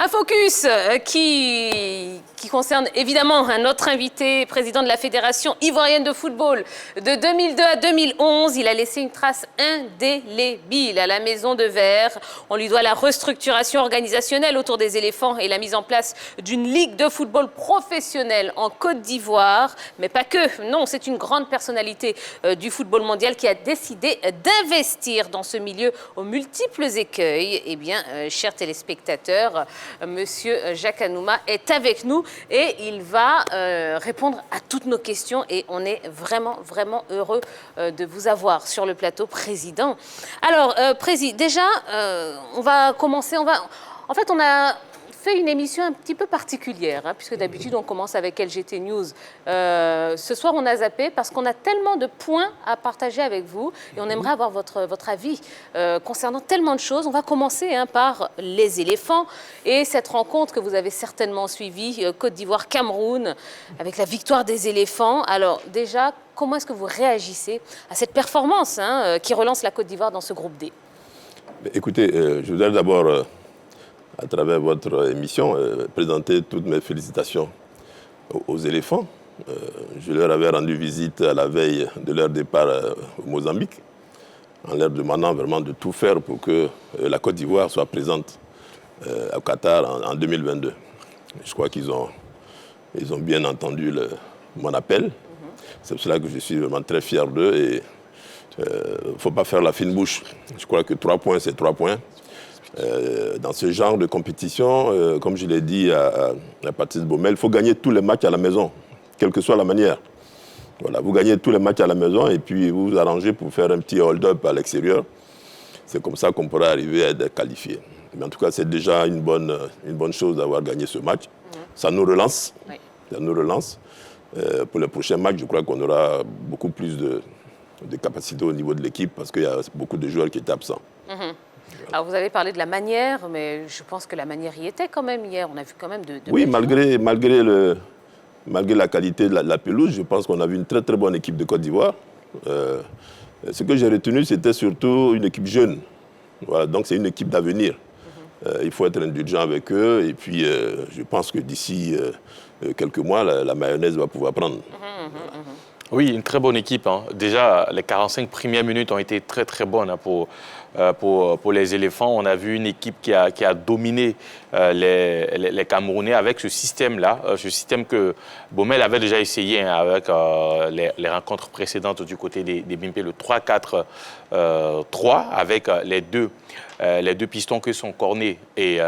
Un focus qui concerne évidemment un autre invité, président de la Fédération ivoirienne de football. De 2002 à 2011, il a laissé une trace indélébile à la Maison de Verre. On lui doit la restructuration organisationnelle autour des éléphants et la mise en place d'une ligue de football professionnelle en Côte d'Ivoire. Mais pas que, non, c'est une grande personnalité du football mondial qui a décidé d'investir dans ce milieu aux multiples écueils. Eh bien, chers téléspectateurs, Monsieur Jacques Anouma est avec nous et il va répondre à toutes nos questions et on est vraiment heureux de vous avoir sur le plateau, Président. Alors, Président, déjà, on va commencer, en fait, on a fait une émission un petit peu particulière, hein, puisque d'habitude on commence avec LGT News. Ce soir on a zappé parce qu'on a tellement de points à partager avec vous et on aimerait avoir votre avis concernant tellement de choses. On va commencer par les éléphants et cette rencontre que vous avez certainement suivie, Côte d'Ivoire-Cameroun, avec la victoire des éléphants. Alors déjà, comment est-ce que vous réagissez à cette performance qui relance la Côte d'Ivoire dans ce groupe D? Écoutez, je voudrais d'abord à travers votre émission, présenter toutes mes félicitations aux éléphants. Je leur avais rendu visite à la veille de leur départ au Mozambique, en leur demandant vraiment de tout faire pour que la Côte d'Ivoire soit présente au Qatar en 2022. Je crois qu'ils ont bien entendu mon appel. C'est pour cela que je suis vraiment très fier d'eux et il ne faut pas faire la fine bouche. Je crois que 3 points, c'est 3 points. Dans ce genre de compétition, comme je l'ai dit à Patrice Baumel, il faut gagner tous les matchs à la maison, quelle que soit la manière. Voilà, vous gagnez tous les matchs à la maison et puis vous vous arrangez pour faire un petit hold-up à l'extérieur. C'est comme ça qu'on pourra arriver à être qualifié. Mais en tout cas, c'est déjà une bonne chose d'avoir gagné ce match. Ça nous relance. Oui. Ça nous relance. Pour le prochain match, je crois qu'on aura beaucoup plus de capacité au niveau de l'équipe parce qu'il y a beaucoup de joueurs qui étaient absents. Alors, vous avez parlé de la manière, mais je pense que la manière y était quand même hier. On a vu quand même de oui, malgré la qualité de la pelouse, je pense qu'on a vu une très bonne équipe de Côte d'Ivoire. Ce que j'ai retenu, c'était surtout une équipe jeune. Voilà, donc c'est une équipe d'avenir. Il faut être indulgent avec eux. Et puis, je pense que d'ici quelques mois, la mayonnaise va pouvoir prendre. Oui, une très bonne équipe. Déjà, les 45 premières minutes ont été très bonnes pour les éléphants. On a vu une équipe qui a dominé les Camerounais avec ce système-là, ce système que Baumel avait déjà essayé avec les rencontres précédentes du côté des Bimpe, le 3-4-3, avec les deux pistons que sont Cornet et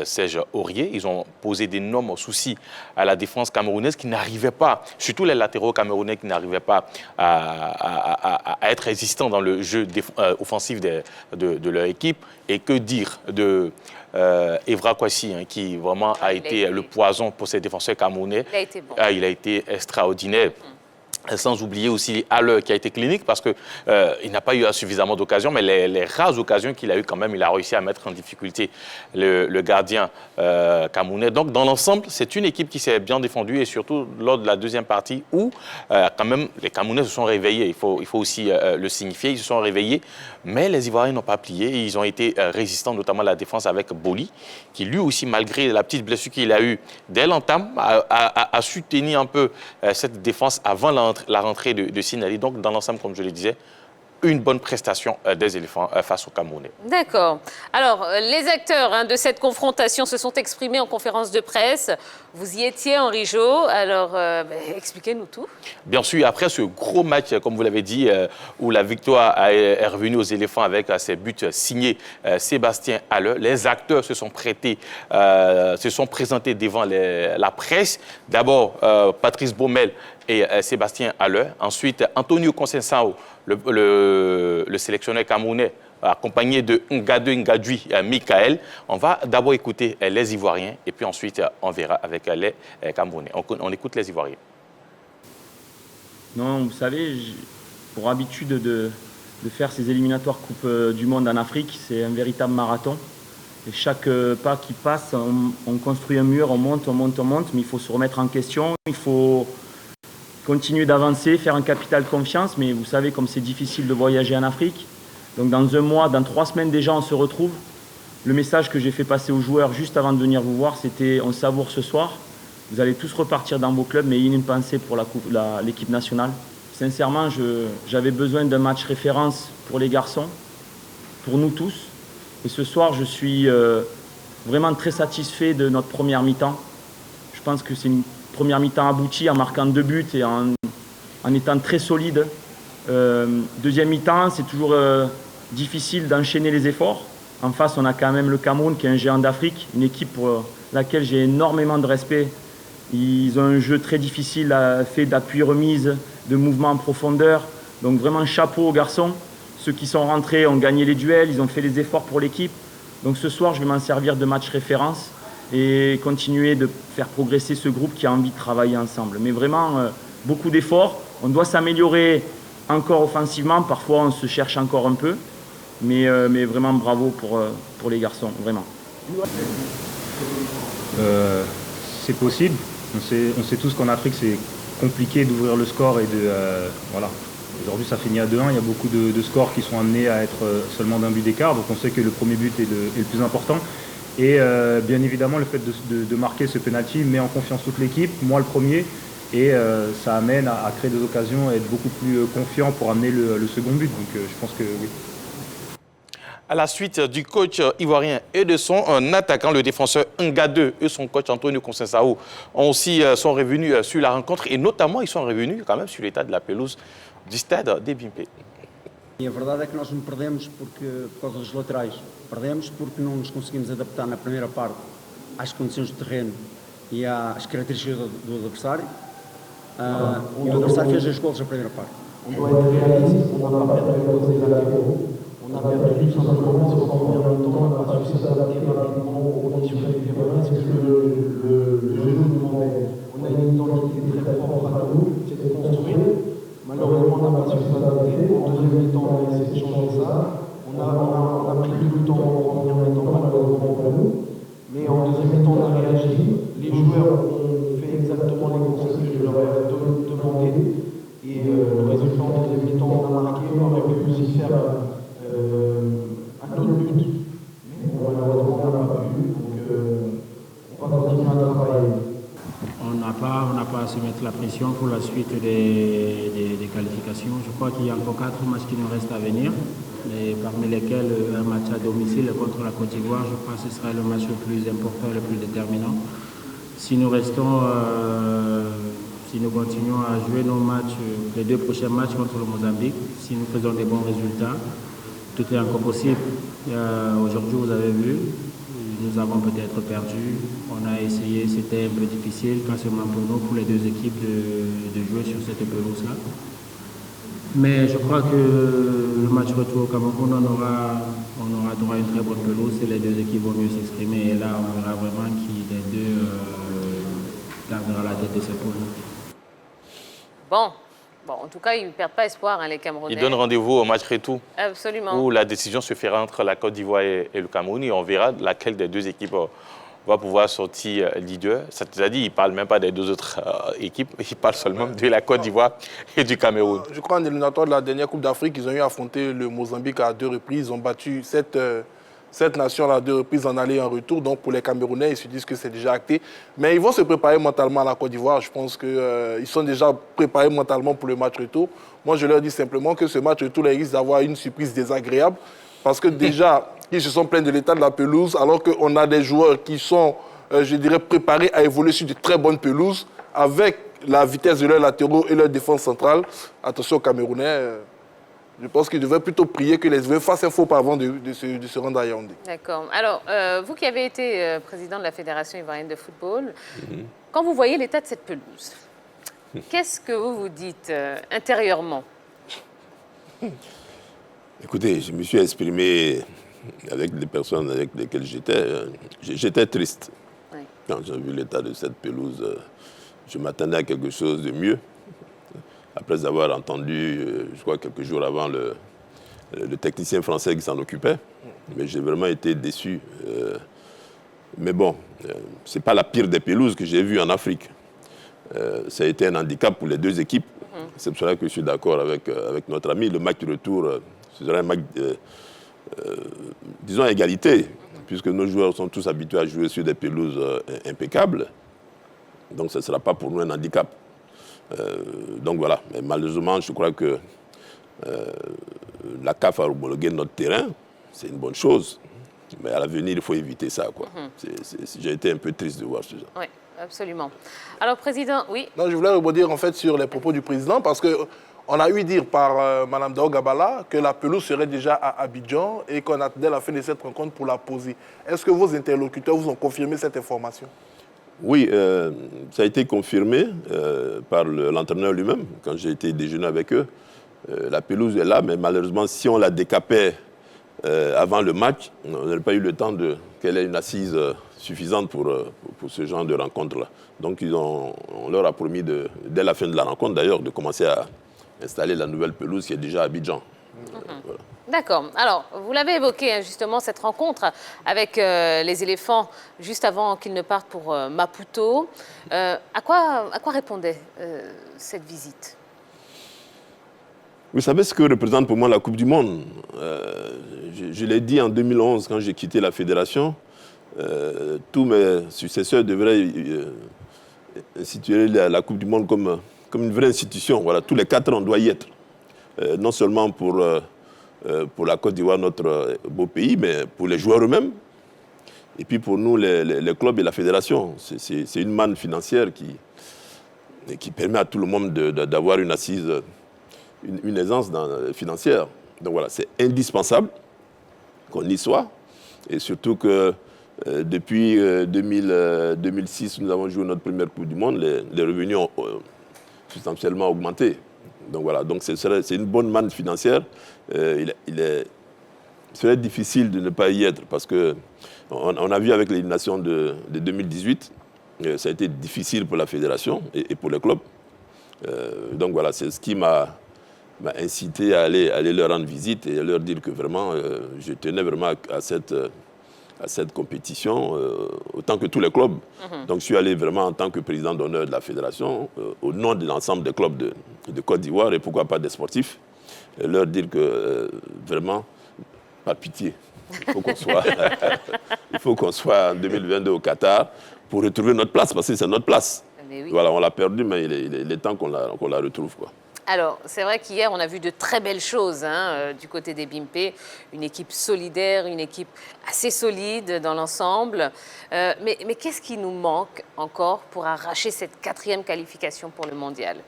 Serge Aurier. Ils ont posé d'énormes soucis à la défense camerounaise qui n'arrivait pas, surtout les latéraux camerounais qui n'arrivaient pas à être résistants dans le jeu offensif de leur équipe. Et que dire de Evra Kwasi, qui vraiment a été le poison pour ces défenseurs camerounais. Il a été bon. Il a été extraordinaire. Sans oublier aussi Haller qui a été clinique parce qu'il n'a pas eu suffisamment d'occasions, mais les rares occasions qu'il a eues quand même, il a réussi à mettre en difficulté le gardien camerounais. Donc dans l'ensemble, c'est une équipe qui s'est bien défendue et surtout lors de la deuxième partie où quand même les Camerounais se sont réveillés. Il faut aussi le signifier, ils se sont réveillés, mais les Ivoiriens n'ont pas plié. Et ils ont été résistants, notamment la défense avec Boli, qui lui aussi, malgré la petite blessure qu'il a eue dès l'entame, a su tenir un peu cette défense avant la rentrée de Sinali. Donc, dans l'ensemble, comme je le disais, une bonne prestation des éléphants face aux Camerounais. D'accord. Alors, les acteurs de cette confrontation se sont exprimés en conférence de presse. Vous y étiez, Henri Jo. Alors, expliquez-nous tout. Bien sûr, après ce gros match, comme vous l'avez dit, où la victoire est revenue aux éléphants avec ses buts signés Sébastien Haller, les acteurs se sont présentés devant la presse. D'abord, Patrice Baumel et Sébastien Haller. Ensuite, Antonio Conceição, le sélectionneur camerounais, accompagné de Ngadou Ngadui, Michael. On va d'abord écouter les Ivoiriens et puis ensuite on verra avec les Camerounais. On écoute les Ivoiriens. Non, vous savez, pour habitude de faire ces éliminatoires Coupe du Monde en Afrique, c'est un véritable marathon. Et chaque pas qui passe, on construit un mur, on monte, mais il faut se remettre en question, il faut continuer d'avancer, faire un capital confiance, mais vous savez comme c'est difficile de voyager en Afrique. Donc dans un mois, dans 3 semaines déjà, on se retrouve. Le message que j'ai fait passer aux joueurs juste avant de venir vous voir, c'était on savoure ce soir. Vous allez tous repartir dans vos clubs, mais ayez une pensée pour l'équipe nationale. Sincèrement, j'avais besoin d'un match référence pour les garçons, pour nous tous. Et ce soir, je suis vraiment très satisfait de notre première mi-temps. Je pense que c'est une première mi-temps aboutie en marquant 2 buts et en étant très solide. Deuxième mi-temps, c'est toujours difficile d'enchaîner les efforts. En face, on a quand même le Cameroun qui est un géant d'Afrique, une équipe pour laquelle j'ai énormément de respect. Ils ont un jeu très difficile, fait d'appui-remise, de mouvements en profondeur. Donc vraiment chapeau aux garçons. Ceux qui sont rentrés ont gagné les duels, ils ont fait les efforts pour l'équipe. Donc ce soir, je vais m'en servir de match référence et continuer de faire progresser ce groupe qui a envie de travailler ensemble. Mais vraiment, beaucoup d'efforts. On doit s'améliorer encore offensivement. Parfois, on se cherche encore un peu. Mais vraiment bravo pour les garçons, vraiment. C'est possible. On sait tous qu'en Afrique, c'est compliqué d'ouvrir le score et voilà. Aujourd'hui, ça finit à 2-1. Il y a beaucoup de scores qui sont amenés à être seulement d'un but d'écart. Donc on sait que le premier but est le plus important. Et bien évidemment, le fait de marquer ce penalty met en confiance toute l'équipe, moi le premier. Et ça amène à créer des occasions et être beaucoup plus confiant pour amener le second but. Donc je pense que oui. À la suite du coach ivoirien et de son attaquant, le défenseur Ngadeu et son coach Antonio Conceição sont revenus sur la rencontre et notamment ils sont revenus quand même sur l'état de la pelouse du stade de Bimpe. E a verdade é que nós não perdemos por causa dos laterais. Perdemos porque não nos conseguimos adaptar na primeira parte às condições do terreno e às características do adversário. E o adversário fez 2 golos na primeira parte. On doit être réaliste, on n'a pas perdu à cause des latéraux. On a perdu tout simplement parce qu'en première mi-temps, on n'a pas su s'adapter rapidement aux conditions du terrain. C'est ce que le jeu nous demandait. On a une identité très propre à nous, c'est de construire. Malheureusement, on n'a pas su s'adapter. En deuxième mi-temps, on a essayé de changer ça. On a pris plus de temps en première mi-temps, malheureusement pour nous. Mais en deuxième mi-temps, on a réagi. Les joueurs ont fait exactement les conseils que je leur ai demandé. Et le résultat en deuxième mi-temps, on a marqué. On aurait pu aussi faire un autre but. Mais bon, malheureusement, on n'a pas pu. Donc, on va continuer à travailler. On n'a pas à se mettre la pression pour la suite des qualifications. Je crois qu'il y a encore 4 matchs qui nous restent à venir, et parmi lesquels un match à domicile contre la Côte d'Ivoire. Je crois que ce sera le match le plus important, le plus déterminant. Si nous continuons à jouer nos matchs, les 2 prochains matchs contre le Mozambique, si nous faisons des bons résultats, tout est encore possible. Aujourd'hui, vous avez vu, nous avons peut-être perdu. On a essayé, c'était un peu difficile, pas seulement pour nous, pour les 2 équipes de jouer sur cette pelouse-là. Mais je crois que le match retour au Cameroun, on aura droit à une très bonne pelouse et les 2 équipes vont mieux s'exprimer. Et là, on verra vraiment qui des 2 gardera la tête de ce poule. Bon, en tout cas, ils ne perdent pas espoir, hein, les Camerounais. Ils donnent rendez-vous au match retour. Absolument. Où la décision se fera entre la Côte d'Ivoire et le Cameroun et on verra laquelle des 2 équipes va pouvoir sortir leader. C'est-à-dire, il ne parle même pas des 2 autres équipes, il parle seulement de la Côte d'Ivoire et du Cameroun. Je crois en éliminatoire de la dernière Coupe d'Afrique, ils ont eu à affronter le Mozambique à 2 reprises. Ils ont battu cette nation à 2 reprises en aller et en retour. Donc pour les Camerounais, ils se disent que c'est déjà acté. Mais ils vont se préparer mentalement à la Côte d'Ivoire. Je pense qu'ils sont déjà préparés mentalement pour le match retour. Moi, je leur dis simplement que ce match retour risque d'avoir une surprise désagréable. Parce que déjà, ils se sont plaints de l'état de la pelouse, alors qu'on a des joueurs qui sont, je dirais, préparés à évoluer sur de très bonnes pelouses, avec la vitesse de leurs latéraux et leur défense centrale. Attention aux Camerounais, je pense qu'ils devraient plutôt prier que les joueurs fassent un faux pas avant de se rendre à Yaoundé. D'accord. Alors, vous qui avez été président de la Fédération ivoirienne de football, quand vous voyez l'état de cette pelouse, qu'est-ce que vous vous dites intérieurement? Écoutez, je me suis exprimé avec les personnes avec lesquelles j'étais. J'étais triste. Oui. Quand j'ai vu l'état de cette pelouse, je m'attendais à quelque chose de mieux. Après avoir entendu, je crois quelques jours avant, le technicien français qui s'en occupait. Mais j'ai vraiment été déçu. Mais bon, ce n'est pas la pire des pelouses que j'ai vues en Afrique. Ça a été un handicap pour les 2 équipes. C'est pour cela que je suis d'accord avec notre ami. Le match de retour, ce sera un match, disons, à égalité. puisque nos joueurs sont tous habitués à jouer sur des pelouses impeccables. Donc ce ne sera pas pour nous un handicap. Donc voilà, mais malheureusement, je crois que la CAF a homologué notre terrain, c'est une bonne chose. Mais à l'avenir, il faut éviter ça, quoi. J'ai été un peu triste de voir ce genre. Oui, absolument. Alors, Président, oui. Non, je voulais rebondir en fait sur les propos du Président parce qu'on a eu dire par Mme Dao Gabala que la pelouse serait déjà à Abidjan et qu'on attendait la fin de cette rencontre pour la poser. Est-ce que vos interlocuteurs vous ont confirmé cette information? Oui, ça a été confirmé par l'entraîneur lui-même quand j'ai été déjeuner avec eux. La pelouse est là, mais malheureusement, si on la décapait avant le match, on n'aurait pas eu le temps qu'elle ait une assise suffisante pour ce genre de rencontre-là. Donc on leur a promis, dès la fin de la rencontre d'ailleurs, de commencer à installer la nouvelle pelouse qui est déjà à Abidjan. Voilà. D'accord. Alors, vous l'avez évoqué, hein, justement, cette rencontre avec les éléphants juste avant qu'ils ne partent pour Maputo. À quoi répondait cette visite? Vous savez ce que représente pour moi la Coupe du Monde? Je l'ai dit en 2011, quand j'ai quitté la fédération, tous mes successeurs devraient instituer la Coupe du Monde comme une vraie institution. Voilà, tous les 4 ans, on doit y être. Non seulement pour la Côte d'Ivoire, notre beau pays, mais pour les joueurs eux-mêmes. Et puis pour nous, les clubs et la fédération. C'est une manne financière qui permet à tout le monde d'avoir une assise, une aisance financière. Donc voilà, c'est indispensable qu'on y soit. Et surtout que depuis 2006, nous avons joué notre première Coupe du Monde, les revenus ont substantiellement augmenté. Donc voilà, donc c'est une bonne manne financière. Il serait difficile de ne pas y être parce qu'on a vu avec l'élimination de 2018, ça a été difficile pour la fédération et pour les clubs. Donc voilà, c'est ce qui m'a incité à aller leur rendre visite et à leur dire que vraiment, je tenais vraiment à cette compétition, autant que tous les clubs. Donc je suis allé vraiment en tant que président d'honneur de la fédération, au nom de l'ensemble des clubs de Côte d'Ivoire et pourquoi pas des sportifs, et leur dire que vraiment, pas pitié. Il faut qu'on soit en 2022 au Qatar pour retrouver notre place, parce que c'est notre place. Mais oui. Voilà, on l'a perdu, mais il est temps qu'on la retrouve, quoi. Alors, c'est vrai qu'hier, on a vu de très belles choses du côté des Bimpe. Une équipe solidaire, une équipe assez solide dans l'ensemble. Mais qu'est-ce qui nous manque encore pour arracher cette 4e qualification pour le mondial?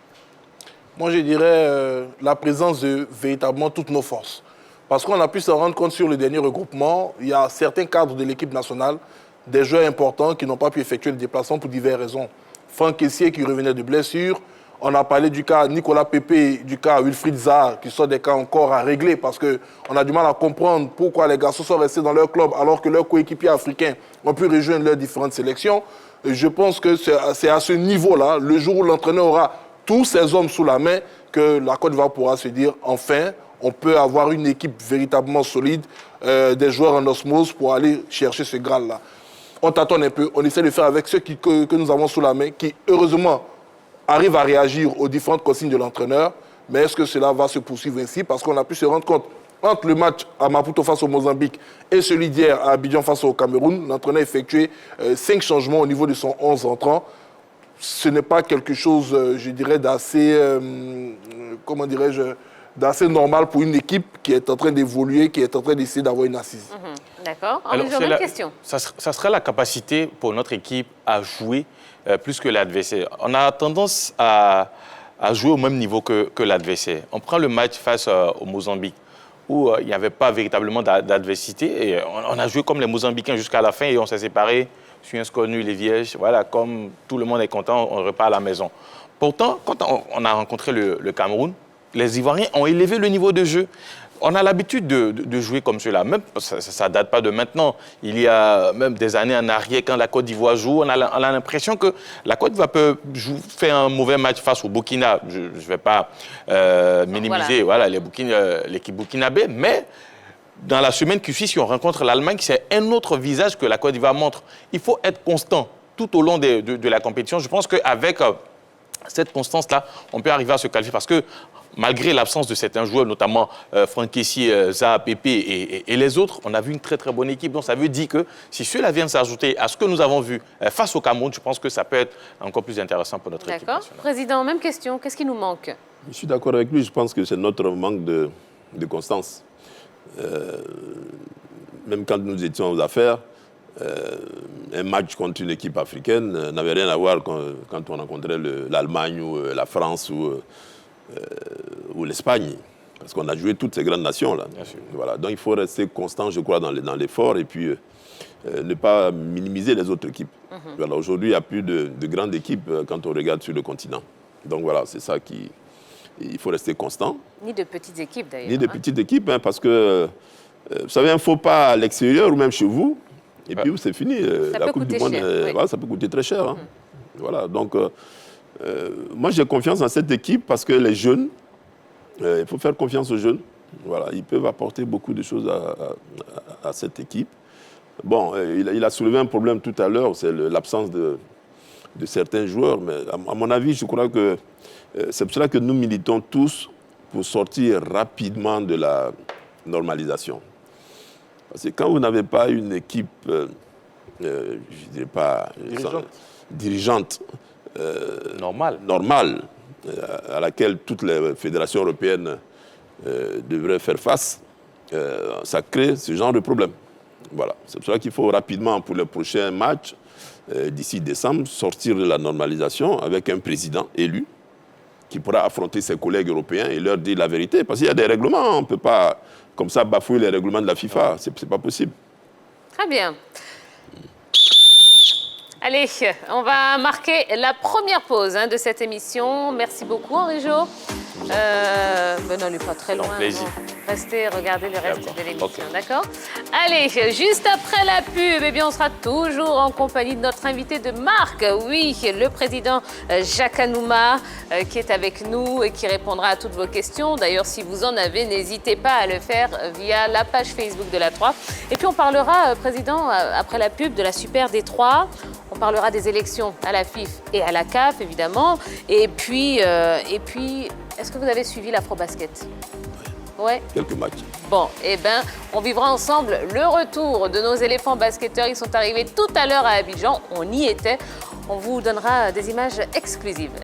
Moi, je dirais la présence de véritablement toutes nos forces. Parce qu'on a pu se rendre compte sur le dernier regroupement, il y a certains cadres de l'équipe nationale, des joueurs importants qui n'ont pas pu effectuer le déplacement pour diverses raisons. Franck Kessié qui revenait de blessure. On a parlé du cas Nicolas Pépé, du cas Wilfried Zaha, qui sont des cas encore à régler parce qu'on a du mal à comprendre pourquoi les garçons sont restés dans leur club alors que leurs coéquipiers africains ont pu rejoindre leurs différentes sélections. Et je pense que c'est à ce niveau-là, le jour où l'entraîneur aura tous ces hommes sous la main, que la Côte d'Ivoire pourra se dire enfin, on peut avoir une équipe véritablement solide, des joueurs en osmose pour aller chercher ce Graal-là. On tâtonne un peu, on essaie de faire avec ceux que nous avons sous la main, qui heureusement arrivent à réagir aux différentes consignes de l'entraîneur. Mais est-ce que cela va se poursuivre ainsi? Parce qu'on a pu se rendre compte, entre le match à Maputo face au Mozambique et celui d'hier à Abidjan face au Cameroun, l'entraîneur a effectué 5 changements au niveau de son 11 entrant. Ce n'est pas quelque chose, je dirais, d'assez, comment dirais-je, d'assez normal pour une équipe qui est en train d'évoluer, qui est en train d'essayer d'avoir une assise. D'accord. Alors, j'ai une question. Ça sera la capacité pour notre équipe à jouer plus que l'adversaire. On a tendance à jouer au même niveau que l'adversaire. On prend le match face au Mozambique, où il n'y avait pas véritablement d'adversité. Et on a joué comme les Mozambicains jusqu'à la fin et on s'est séparés sur un score nul et vierge. Voilà, comme tout le monde est content, on repart à la maison. Pourtant, quand on a rencontré le Cameroun, les Ivoiriens ont élevé le niveau de jeu. On a l'habitude de jouer comme cela. Même, ça ne date pas de maintenant. Il y a même des années en arrière, quand la Côte d'Ivoire joue, on a l'impression que la Côte d'Ivoire peut faire un mauvais match face au Burkina. Je ne vais pas minimiser l'équipe burkinabé, mais dans la semaine qui suit, si on rencontre l'Allemagne, c'est un autre visage que la Côte d'Ivoire montre. Il faut être constant tout au long de la compétition. Je pense qu'avec cette constance-là, on peut arriver à se qualifier parce que malgré l'absence de certains joueurs, notamment Franck Kessié, Zaha, Pépé et les autres, on a vu une très très bonne équipe. Donc ça veut dire que si cela vient s'ajouter à ce que nous avons vu face au Cameroun, je pense que ça peut être encore plus intéressant pour notre équipe nationale. D'accord. Président, même question. Qu'est-ce qui nous manque? Je suis d'accord avec lui. Je pense que c'est notre manque de constance. Même quand nous étions aux affaires, un match contre une équipe africaine n'avait rien à voir quand on rencontrait l'Allemagne ou la France ou l'Espagne. Parce qu'on a joué toutes ces grandes nations-là. Voilà. Donc il faut rester constant, je crois, dans l'effort et puis ne pas minimiser les autres équipes. Voilà. Aujourd'hui, il n'y a plus de grandes équipes quand on regarde sur le continent. Donc voilà, c'est ça il faut rester constant. Ni de petites équipes, d'ailleurs. Ni de petites équipes, hein, parce que, vous savez, un faux pas à l'extérieur ou même chez vous, et puis c'est fini. La Coupe du Monde, voilà, ça peut coûter très cher. Hein. Voilà, donc, moi, j'ai confiance en cette équipe parce que les jeunes, il faut faire confiance aux jeunes. Voilà, ils peuvent apporter beaucoup de choses à cette équipe. Bon, il a soulevé un problème tout à l'heure, c'est l'absence de certains joueurs. Mais à mon avis, je crois que c'est pour cela que nous militons tous pour sortir rapidement de la normalisation. Parce que quand vous n'avez pas une équipe, je ne dirais pas dirigeante normale à laquelle toutes les fédérations européennes devraient faire face, ça crée ce genre de problème. Voilà. C'est pour cela qu'il faut rapidement, pour les prochains matchs, d'ici décembre, sortir de la normalisation avec un président élu qui pourra affronter ses collègues européens et leur dire la vérité. Parce qu'il y a des règlements, on ne peut pas, comme ça, bafouer les règlements de la FIFA. Ce n'est pas possible. Très bien. Allez, on va marquer la première pause de cette émission. Merci beaucoup, Henri-Jo. Non, il n'est pas très loin. Plaisir. Restez, regardez le reste de l'émission, d'accord? Allez, juste après la pub, on sera toujours en compagnie de notre invité de marque, oui, le président Jacques Anouma, qui est avec nous et qui répondra à toutes vos questions. D'ailleurs, si vous en avez, n'hésitez pas à le faire via la page Facebook de la 3. Et puis, on parlera, président, après la pub, de la Super D3. On parlera des élections à la FIF et à la CAF, évidemment. Et puis est-ce que vous avez suivi l'Afrobasket? Ouais. Quelques matchs. Bon, on vivra ensemble le retour de nos éléphants basketteurs. Ils sont arrivés tout à l'heure à Abidjan. On y était. On vous donnera des images exclusives.